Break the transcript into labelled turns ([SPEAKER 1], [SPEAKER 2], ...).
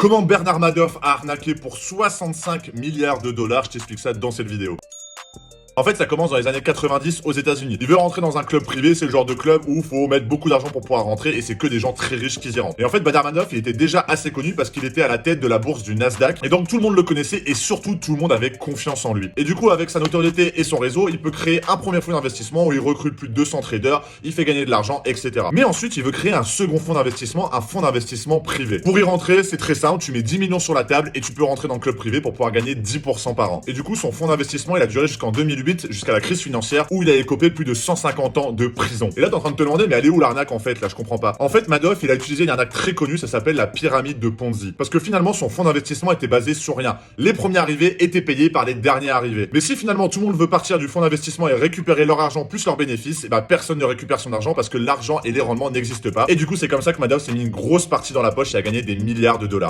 [SPEAKER 1] Comment Bernard Madoff a arnaqué pour 65 milliards de dollars, je t'explique ça dans cette vidéo. En fait, ça commence dans les années 90 aux États-Unis. Il veut rentrer dans un club privé, c'est le genre de club où il faut mettre beaucoup d'argent pour pouvoir rentrer et c'est que des gens très riches qui y rentrent. Et en fait, Bernard Madoff, il était déjà assez connu parce qu'il était à la tête de la bourse du Nasdaq et donc tout le monde le connaissait et surtout tout le monde avait confiance en lui. Et du coup, avec sa notoriété et son réseau, il peut créer un premier fonds d'investissement où il recrute plus de 200 traders, il fait gagner de l'argent, etc. Mais ensuite, il veut créer un second fonds d'investissement, un fonds d'investissement privé. Pour y rentrer, c'est très simple, tu mets 10 millions sur la table et tu peux rentrer dans le club privé pour pouvoir gagner 10% par an. Et du coup, son fonds d'investissement, il a duré jusqu'en 2008, jusqu'à la crise financière où il a écopé plus de 150 ans de prison. Et là, t'es en train de te demander, mais elle est où l'arnaque en fait? Là, je comprends pas. En fait, Madoff, il a utilisé une arnaque très connue, ça s'appelle la pyramide de Ponzi. Parce que finalement, son fonds d'investissement était basé sur rien. Les premiers arrivés étaient payés par les derniers arrivés. Mais si finalement tout le monde veut partir du fonds d'investissement et récupérer leur argent plus leurs bénéfices, et bah personne ne récupère son argent parce que l'argent et les rendements n'existent pas. Et du coup, c'est comme ça que Madoff s'est mis une grosse partie dans la poche et a gagné des milliards de dollars.